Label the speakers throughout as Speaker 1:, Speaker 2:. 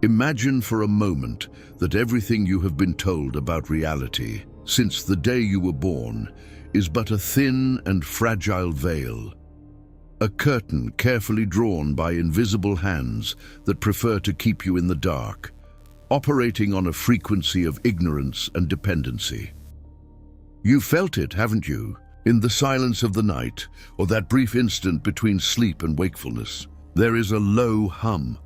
Speaker 1: Imagine for a moment that everything you have been told about reality since the day you were born is but a thin and fragile veil. A curtain carefully drawn by invisible hands that prefer to keep you in the dark, operating on a frequency of ignorance and dependency. You felt it, haven't you? In the silence of the night, or that brief instant between sleep and wakefulness, there is a low hum,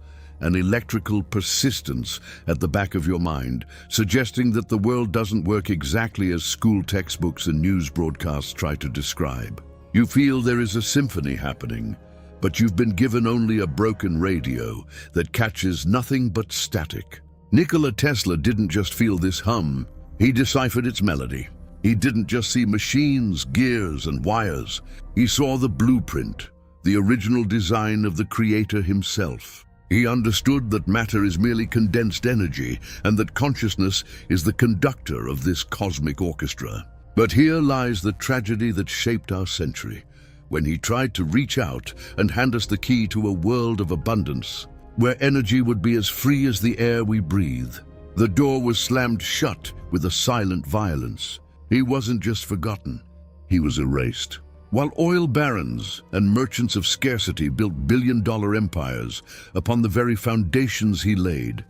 Speaker 1: an electrical persistence at the back of your mind, suggesting that the world doesn't work exactly as school textbooks and news broadcasts try to describe. You feel there is a symphony happening, but you've been given only a broken radio that catches nothing but static. Nikola Tesla didn't just feel this hum, he deciphered its melody. He didn't just see machines, gears, and wires. He saw the blueprint, the original design of the Creator himself. He understood that matter is merely condensed energy and that consciousness is the conductor of this cosmic orchestra. But here lies the tragedy that shaped our century, when he tried to reach out and hand us the key to a world of abundance, where energy would be as free as the air we breathe. The door was slammed shut with a silent violence. He wasn't just forgotten, he was erased. While oil barons and merchants of scarcity built billion-dollar empires upon the very foundations he laid,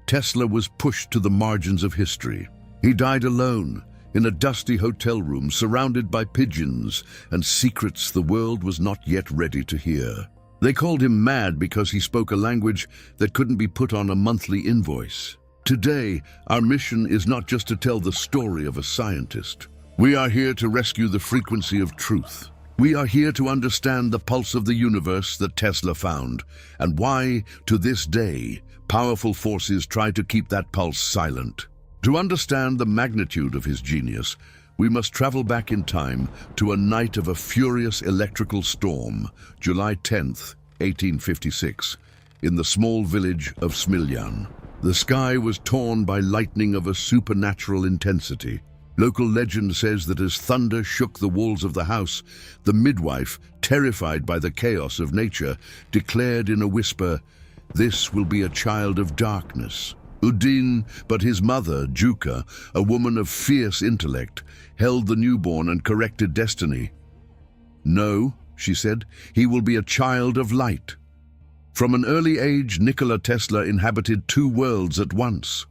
Speaker 1: Tesla was pushed to the margins of history. He died alone, in a dusty hotel room surrounded by pigeons and secrets the world was not yet ready to hear. They called him mad because he spoke a language that couldn't be put on a monthly invoice. Today, our mission is not just to tell the story of a scientist. We are here to rescue the frequency of truth. We are here to understand the pulse of the universe that Tesla found, and why, to this day, powerful forces try to keep that pulse silent. To understand the magnitude of his genius, we must travel back in time to a night of a furious electrical storm, July 10th, 1856, in the small village of Smiljan. The sky was torn by lightning of a supernatural intensity. Local legend says that as thunder shook the walls of the house, the midwife, terrified by the chaos of nature, declared in a whisper, "This will be a child of darkness." Udin, but his mother, Juka, a woman of fierce intellect, held the newborn and corrected destiny. "No," she said, "he will be a child of light." From an early age, Nikola Tesla inhabited two worlds at once.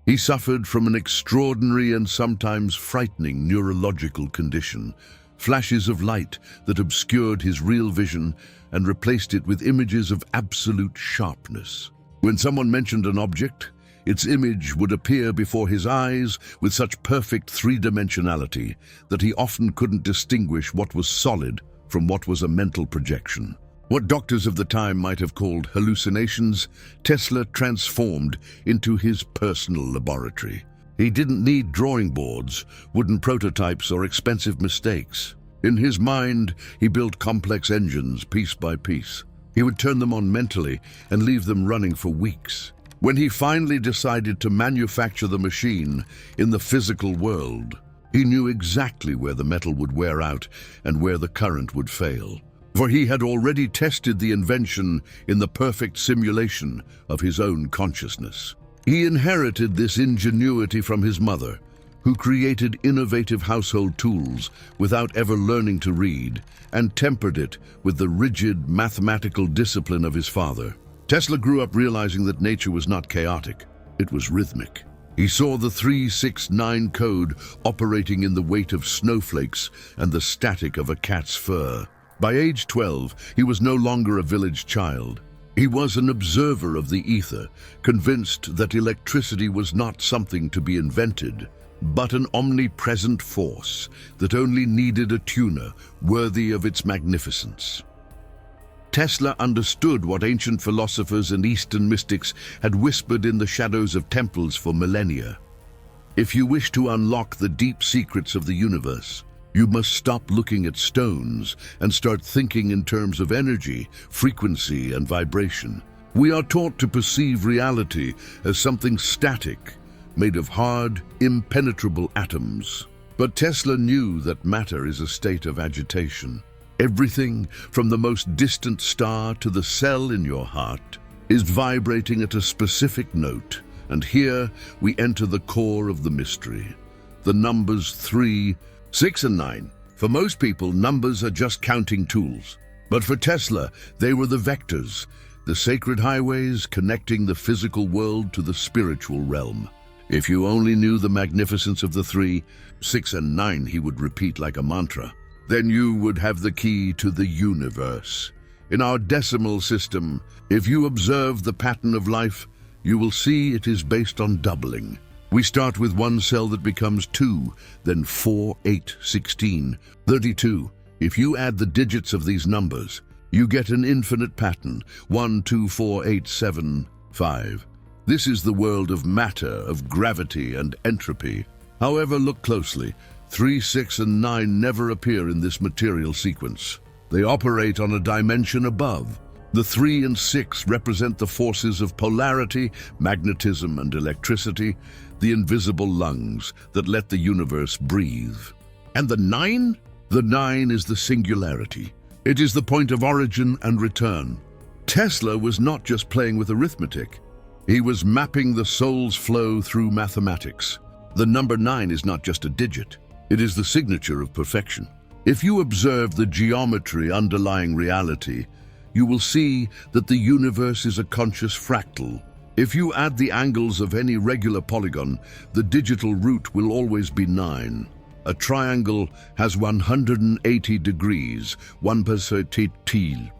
Speaker 1: He suffered from an extraordinary and sometimes frightening neurological condition, flashes of light that obscured his real vision and replaced it with images of absolute sharpness. When someone mentioned an object, its image would appear before his eyes with such perfect three-dimensionality that he often couldn't distinguish what was solid from what was a mental projection. What doctors of the time might have called hallucinations, Tesla transformed into his personal laboratory. He didn't need drawing boards, wooden prototypes, or expensive mistakes. In his mind, he built complex engines piece by piece. He would turn them on mentally and leave them running for weeks. When he finally decided to manufacture the machine in the physical world, he knew exactly where the metal would wear out and where the current would fail. For he had already tested the invention in the perfect simulation of his own consciousness. He inherited this ingenuity from his mother, who created innovative household tools without ever learning to read, and tempered it with the rigid mathematical discipline of his father. Tesla grew up realizing that nature was not chaotic, it was rhythmic. He saw the 369 code operating in the weight of snowflakes and the static of a cat's fur. By age 12, he was no longer a village child. He was an observer of the ether, convinced that electricity was not something to be invented, but an omnipresent force that only needed a tuner worthy of its magnificence. Tesla understood what ancient philosophers and Eastern mystics had whispered in the shadows of temples for millennia. If you wish to unlock the deep secrets of the universe, you must stop looking at stones and start thinking in terms of energy, frequency, and vibration. We are taught to perceive reality as something static, made of hard, impenetrable atoms. But Tesla knew that matter is a state of agitation. Everything from the most distant star to the cell in your heart is vibrating at a specific note, and here we enter the core of the mystery. The numbers 3, 6, and 9. For most people, numbers are just counting tools. But for Tesla, they were the vectors, the sacred highways connecting the physical world to the spiritual realm. If you only knew the magnificence of the 3, 6, and 9, he would repeat like a mantra, then you would have the key to the universe. In our decimal system, if you observe the pattern of life, you will see it is based on doubling. We start with one cell that becomes 2, then 4, 8, 16, 32. If you add the digits of these numbers, you get an infinite pattern, 1, 2, 4, 8, 7, 5. This is the world of matter, of gravity and entropy. However, look closely. 3, 6, and 9 never appear in this material sequence. They operate on a dimension above. The 3 and 6 represent the forces of polarity, magnetism, and electricity, the invisible lungs that let the universe breathe. And the 9? The 9 is the singularity. It is the point of origin and return. Tesla was not just playing with arithmetic. He was mapping the soul's flow through mathematics. The number 9 is not just a digit. It is the signature of perfection. If you observe the geometry underlying reality, you will see that the universe is a conscious fractal. If you add the angles of any regular polygon, the digital root will always be 9. A triangle has 180 degrees, 1 percentile.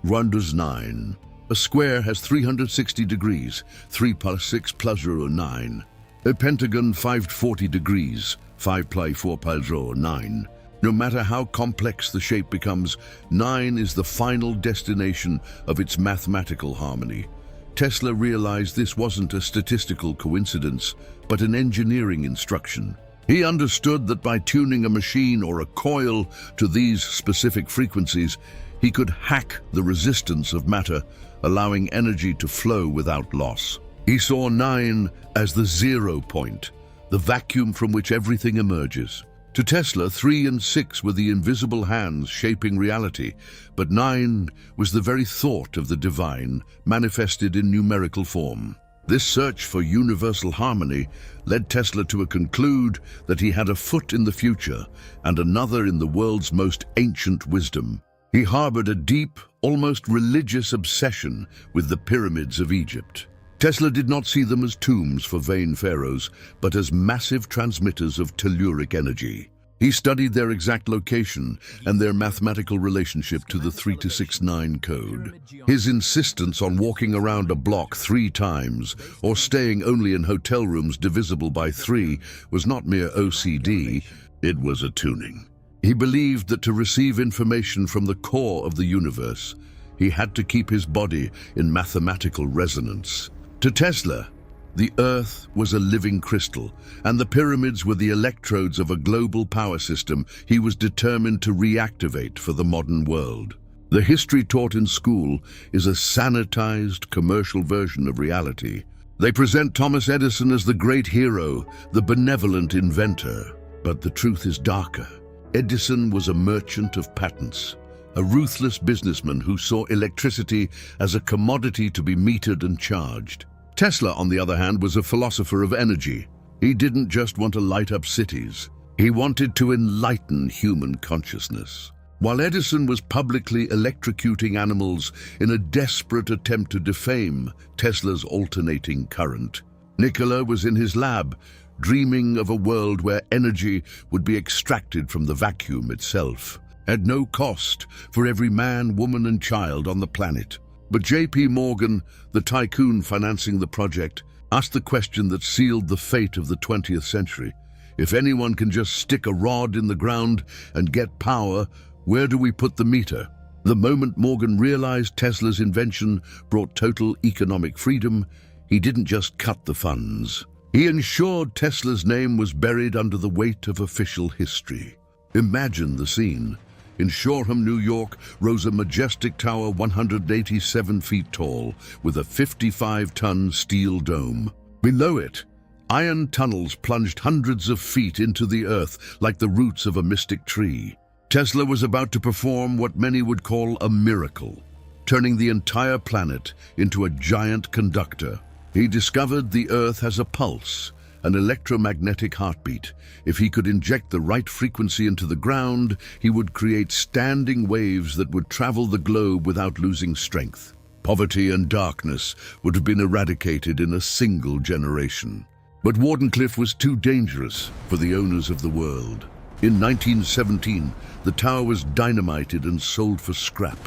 Speaker 1: 1 does 9. A square has 360 degrees, 3 plus 6 plus 0, 9. A pentagon 540 degrees, 5 plus 4 plus 0, 9. No matter how complex the shape becomes, 9 is the final destination of its mathematical harmony. Tesla realized this wasn't a statistical coincidence, but an engineering instruction. He understood that by tuning a machine or a coil to these specific frequencies, he could hack the resistance of matter, allowing energy to flow without loss. He saw 9 as the 0 point, the vacuum from which everything emerges. To Tesla, 3 and 6 were the invisible hands shaping reality, but 9 was the very thought of the divine, manifested in numerical form. This search for universal harmony led Tesla to conclude that he had a foot in the future and another in the world's most ancient wisdom. He harbored a deep, almost religious obsession with the pyramids of Egypt. Tesla did not see them as tombs for vain pharaohs, but as massive transmitters of telluric energy. He studied their exact location and their mathematical relationship to the 3269 code. His insistence on walking around a block 3 times or staying only in hotel rooms divisible by 3 was not mere OCD, it was attuning. He believed that to receive information from the core of the universe, he had to keep his body in mathematical resonance. To Tesla, the Earth was a living crystal, and the pyramids were the electrodes of a global power system he was determined to reactivate for the modern world. The history taught in school is a sanitized commercial version of reality. They present Thomas Edison as the great hero, the benevolent inventor. But the truth is darker. Edison was a merchant of patents, a ruthless businessman who saw electricity as a commodity to be metered and charged. Tesla, on the other hand, was a philosopher of energy. He didn't just want to light up cities. He wanted to enlighten human consciousness. While Edison was publicly electrocuting animals in a desperate attempt to defame Tesla's alternating current, Nikola was in his lab, dreaming of a world where energy would be extracted from the vacuum itself, at no cost for every man, woman, and child on the planet. But J.P. Morgan, the tycoon financing the project, asked the question that sealed the fate of the 20th century. If anyone can just stick a rod in the ground and get power, where do we put the meter? The moment Morgan realized Tesla's invention brought total economic freedom, he didn't just cut the funds. He ensured Tesla's name was buried under the weight of official history. Imagine the scene. In Shoreham, New York, rose a majestic tower 187 feet tall with a 55-ton steel dome. Below it, iron tunnels plunged hundreds of feet into the earth like the roots of a mystic tree. Tesla was about to perform what many would call a miracle, turning the entire planet into a giant conductor. He discovered the Earth has a pulse, an electromagnetic heartbeat. If he could inject the right frequency into the ground, he would create standing waves that would travel the globe without losing strength. Poverty and darkness would have been eradicated in a single generation. But Wardenclyffe was too dangerous for the owners of the world. In 1917, the tower was dynamited and sold for scrap.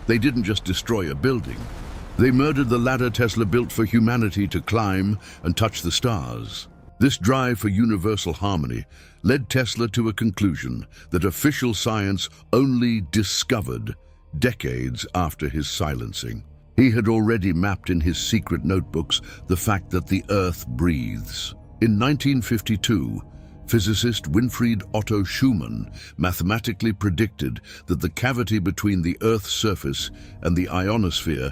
Speaker 1: They didn't just destroy a building. They murdered the ladder Tesla built for humanity to climb and touch the stars. This drive for universal harmony led Tesla to a conclusion that official science only discovered decades after his silencing. He had already mapped in his secret notebooks the fact that the Earth breathes. In 1952, physicist Winfried Otto Schumann mathematically predicted that the cavity between the Earth's surface and the ionosphere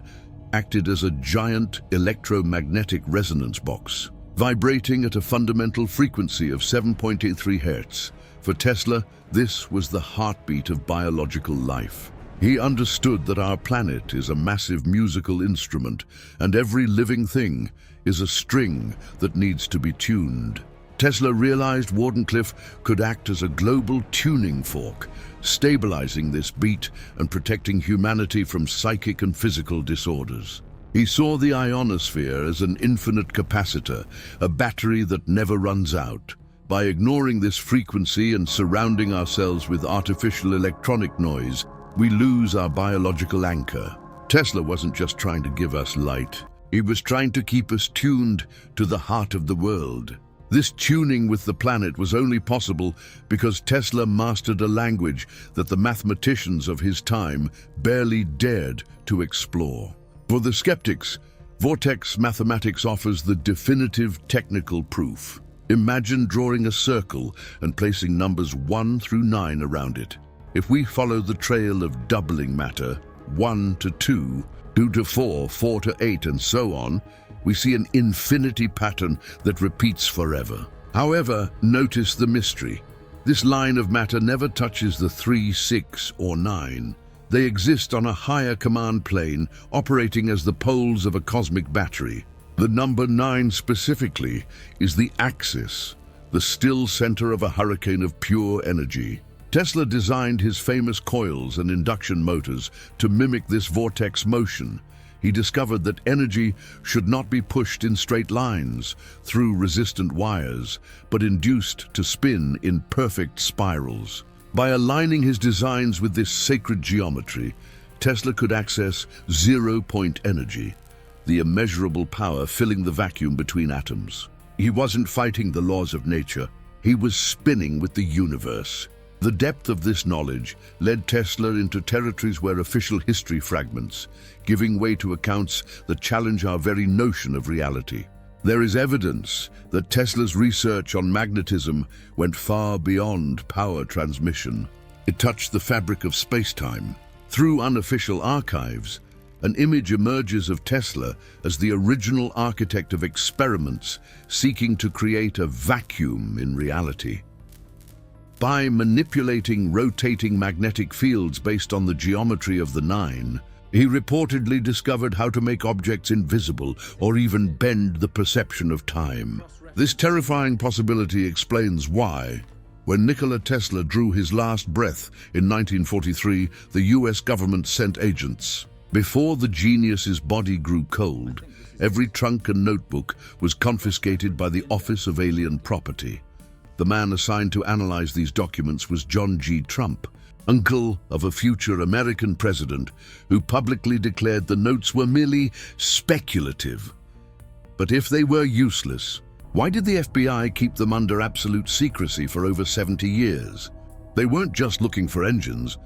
Speaker 1: acted as a giant electromagnetic resonance box, vibrating at a fundamental frequency of 7.83 Hz. For Tesla, this was the heartbeat of biological life. He understood that our planet is a massive musical instrument, and every living thing is a string that needs to be tuned. Tesla realized Wardenclyffe could act as a global tuning fork, stabilizing this beat and protecting humanity from psychic and physical disorders. He saw the ionosphere as an infinite capacitor, a battery that never runs out. By ignoring this frequency and surrounding ourselves with artificial electronic noise, we lose our biological anchor. Tesla wasn't just trying to give us light. He was trying to keep us tuned to the heart of the world. This tuning with the planet was only possible because Tesla mastered a language that the mathematicians of his time barely dared to explore. For the skeptics, vortex mathematics offers the definitive technical proof. Imagine drawing a circle and placing numbers 1 through 9 around it. If we follow the trail of doubling matter, 1 to 2, 2 to 4, 4 to 8, and so on, we see an infinity pattern that repeats forever. However, notice the mystery. This line of matter never touches the 3, 6, or 9. They exist on a higher command plane, operating as the poles of a cosmic battery. The number 9 specifically is the axis, the still center of a hurricane of pure energy. Tesla designed his famous coils and induction motors to mimic this vortex motion. He discovered that energy should not be pushed in straight lines through resistant wires, but induced to spin in perfect spirals. By aligning his designs with this sacred geometry, Tesla could access zero-point energy, the immeasurable power filling the vacuum between atoms. He wasn't fighting the laws of nature. He was spinning with the universe. The depth of this knowledge led Tesla into territories where official history fragments, giving way to accounts that challenge our very notion of reality. There is evidence that Tesla's research on magnetism went far beyond power transmission. It touched the fabric of space-time. Through unofficial archives, an image emerges of Tesla as the original architect of experiments seeking to create a vacuum in reality. By manipulating rotating magnetic fields based on the geometry of the 9, he reportedly discovered how to make objects invisible or even bend the perception of time. This terrifying possibility explains why, when Nikola Tesla drew his last breath in 1943, the US government sent agents. Before the genius's body grew cold, every trunk and notebook was confiscated by the Office of Alien Property. The man assigned to analyze these documents was John G. Trump, uncle of a future American president who publicly declared the notes were merely speculative. But if they were useless, why did the FBI keep them under absolute secrecy for over 70 years? They weren't just looking for engines.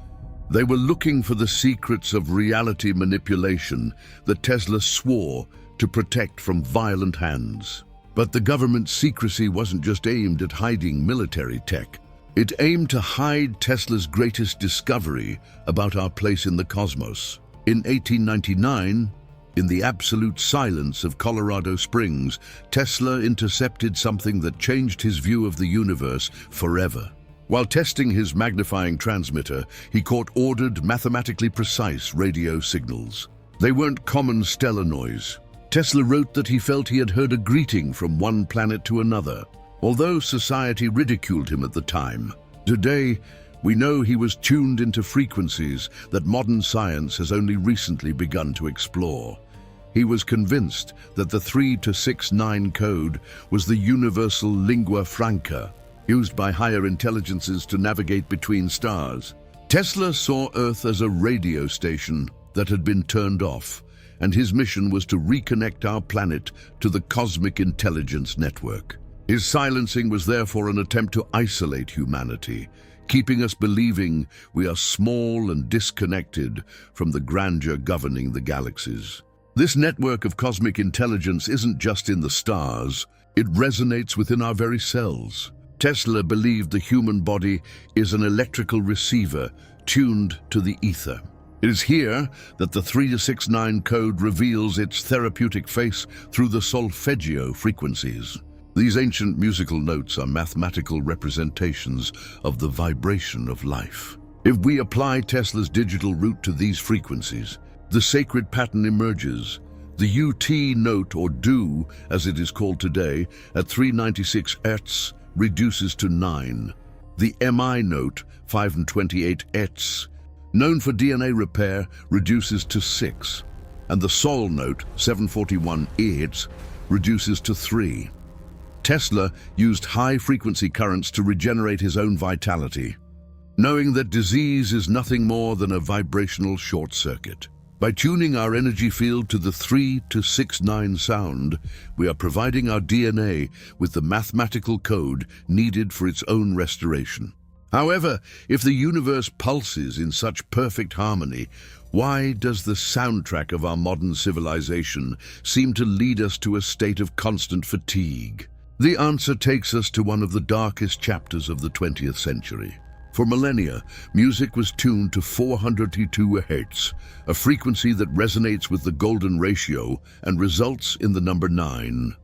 Speaker 1: They were looking for the secrets of reality manipulation that Tesla swore to protect from violent hands. But the government's secrecy wasn't just aimed at hiding military tech. It aimed to hide Tesla's greatest discovery about our place in the cosmos. In 1899, in the absolute silence of Colorado Springs, Tesla intercepted something that changed his view of the universe forever. While testing his magnifying transmitter, he caught ordered, mathematically precise radio signals. They weren't common stellar noise. Tesla wrote that he felt he had heard a greeting from one planet to another. Although society ridiculed him at the time, today we know he was tuned into frequencies that modern science has only recently begun to explore. He was convinced that the 3-6-9 code was the universal lingua franca, used by higher intelligences to navigate between stars. Tesla saw Earth as a radio station that had been turned off, and his mission was to reconnect our planet to the cosmic intelligence network. His silencing was therefore an attempt to isolate humanity, keeping us believing we are small and disconnected from the grandeur governing the galaxies. This network of cosmic intelligence isn't just in the stars, it resonates within our very cells. Tesla believed the human body is an electrical receiver tuned to the ether. It is here that the 3-6-9 code reveals its therapeutic face through the Solfeggio Frequencies. These ancient musical notes are mathematical representations of the vibration of life. If we apply Tesla's digital root to these frequencies, the sacred pattern emerges. The UT note, or do as it is called today, at 396 Hz reduces to 9. The MI note, 528 Hz, known for DNA repair, reduces to 6. And the Sol note, 741 Hz, reduces to 3. Tesla used high-frequency currents to regenerate his own vitality, knowing that disease is nothing more than a vibrational short circuit. By tuning our energy field to the 3-6-9 sound, we are providing our DNA with the mathematical code needed for its own restoration. However, if the universe pulses in such perfect harmony, why does the soundtrack of our modern civilization seem to lead us to a state of constant fatigue? The answer takes us to one of the darkest chapters of the 20th century. For millennia, music was tuned to 402 Hz, a frequency that resonates with the golden ratio and results in the number 9.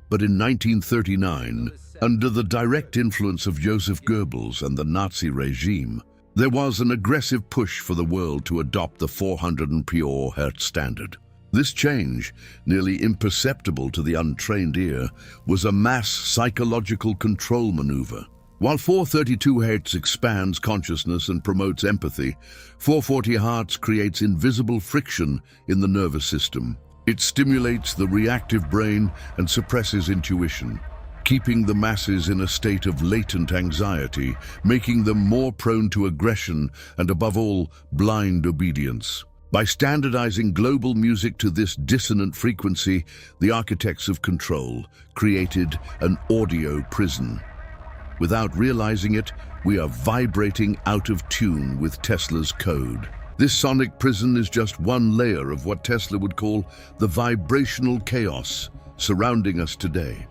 Speaker 1: But in 1939, under the direct influence of Joseph Goebbels and the Nazi regime, there was an aggressive push for the world to adopt the 400 Hz standard. This change, nearly imperceptible to the untrained ear, was a mass psychological control maneuver. While 432 Hz expands consciousness and promotes empathy, 440 Hz creates invisible friction in the nervous system. It stimulates the reactive brain and suppresses intuition, keeping the masses in a state of latent anxiety, making them more prone to aggression and, above all, blind obedience. By standardizing global music to this dissonant frequency, the architects of control created an audio prison. Without realizing it, we are vibrating out of tune with Tesla's code. This sonic prison is just one layer of what Tesla would call the vibrational chaos surrounding us today.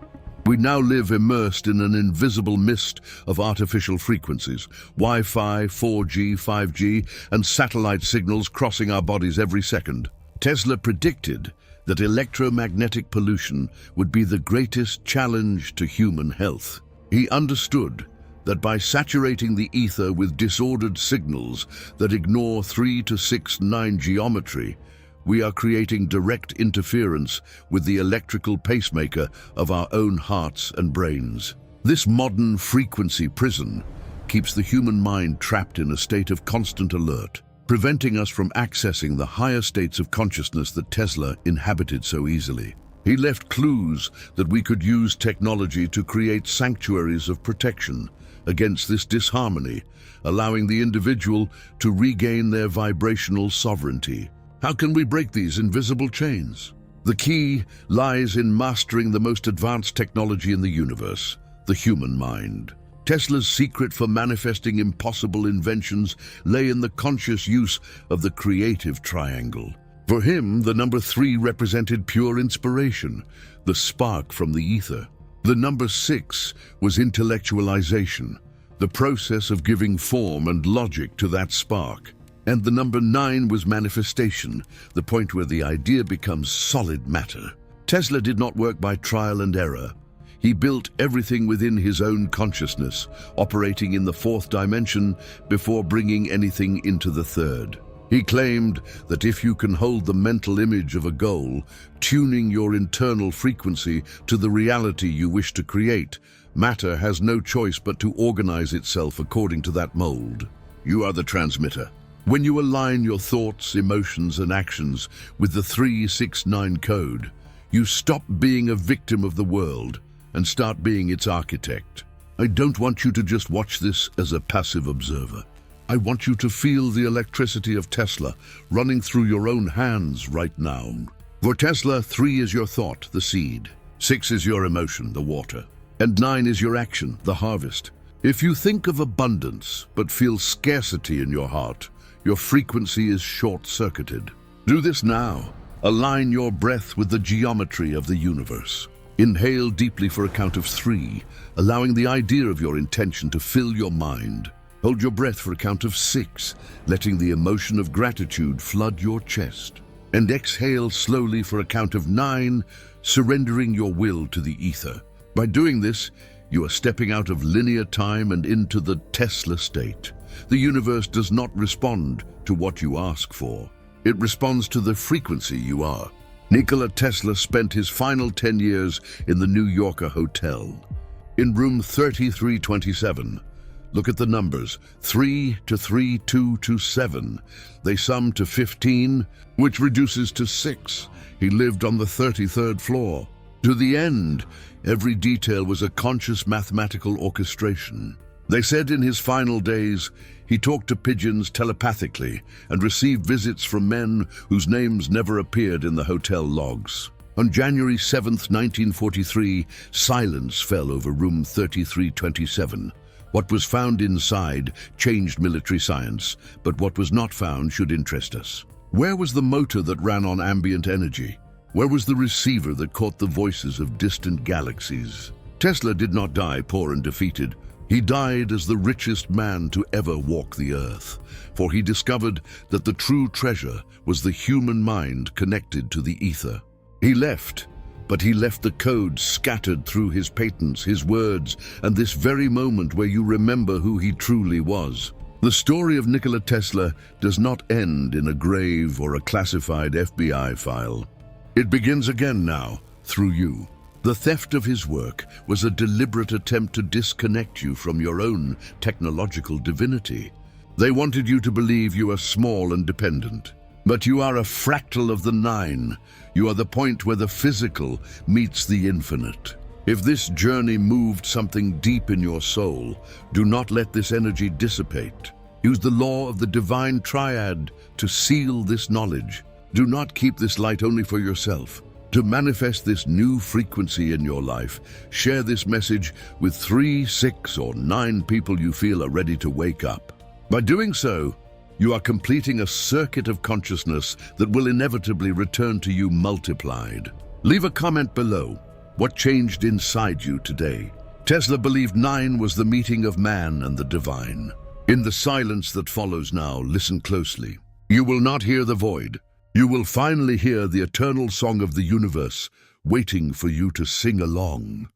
Speaker 1: We now live immersed in an invisible mist of artificial frequencies, Wi-Fi, 4G, 5G, and satellite signals crossing our bodies every second. Tesla predicted that electromagnetic pollution would be the greatest challenge to human health. He understood that by saturating the ether with disordered signals that ignore 3-6-9 geometry, we are creating direct interference with the electrical pacemaker of our own hearts and brains. This modern frequency prison keeps the human mind trapped in a state of constant alert, preventing us from accessing the higher states of consciousness that Tesla inhabited so easily. He left clues that we could use technology to create sanctuaries of protection against this disharmony, allowing the individual to regain their vibrational sovereignty. How can we break these invisible chains? The key lies in mastering the most advanced technology in the universe, the human mind. Tesla's secret for manifesting impossible inventions lay in the conscious use of the creative triangle. For him, the number 3 represented pure inspiration, the spark from the ether. The number 6 was intellectualization, the process of giving form and logic to that spark. And the number 9 was manifestation, the point where the idea becomes solid matter. Tesla did not work by trial and error. He built everything within his own consciousness, operating in the fourth dimension before bringing anything into the third. He claimed that if you can hold the mental image of a goal, tuning your internal frequency to the reality you wish to create, matter has no choice but to organize itself according to that mold. You are the transmitter. When you align your thoughts, emotions, and actions with the 369 code, you stop being a victim of the world and start being its architect. I don't want you to just watch this as a passive observer. I want you to feel the electricity of Tesla running through your own hands right now. For Tesla, 3 is your thought, the seed. 6 is your emotion, the water. And 9 is your action, the harvest. If you think of abundance but feel scarcity in your heart, your frequency is short-circuited. Do this now. Align your breath with the geometry of the universe. Inhale deeply for a count of 3, allowing the idea of your intention to fill your mind. Hold your breath for a count of 6, letting the emotion of gratitude flood your chest. And exhale slowly for a count of 9, surrendering your will to the ether. By doing this, you are stepping out of linear time and into the Tesla state. The universe does not respond to what you ask for. It responds to the frequency you are. Nikola Tesla spent his final 10 years in the New Yorker hotel. In room 3327, look at the numbers, 3 to 3, 2 to 7. They sum to 15, which reduces to 6. He lived on the 33rd floor. To the end, every detail was a conscious mathematical orchestration. They said in his final days, he talked to pigeons telepathically and received visits from men whose names never appeared in the hotel logs. On January 7, 1943, silence fell over room 3327. What was found inside changed military science, but what was not found should interest us. Where was the motor that ran on ambient energy? Where was the receiver that caught the voices of distant galaxies? Tesla did not die poor and defeated. He died as the richest man to ever walk the earth, for he discovered that the true treasure was the human mind connected to the ether. He left, but he left the code scattered through his patents, his words, and this very moment where you remember who he truly was. The story of Nikola Tesla does not end in a grave or a classified FBI file. It begins again now, through you. The theft of his work was a deliberate attempt to disconnect you from your own technological divinity. They wanted you to believe you are small and dependent. But you are a fractal of the 9. You are the point where the physical meets the infinite. If this journey moved something deep in your soul, do not let this energy dissipate. Use the law of the divine triad to seal this knowledge. Do not keep this light only for yourself. To manifest this new frequency in your life, share this message with 3, 6, or 9 people you feel are ready to wake up. By doing so, you are completing a circuit of consciousness that will inevitably return to you multiplied. Leave a comment below. What changed inside you today? Tesla believed 9 was the meeting of man and the divine. In the silence that follows now, listen closely. You will not hear the void. You will finally hear the eternal song of the universe, waiting for you to sing along.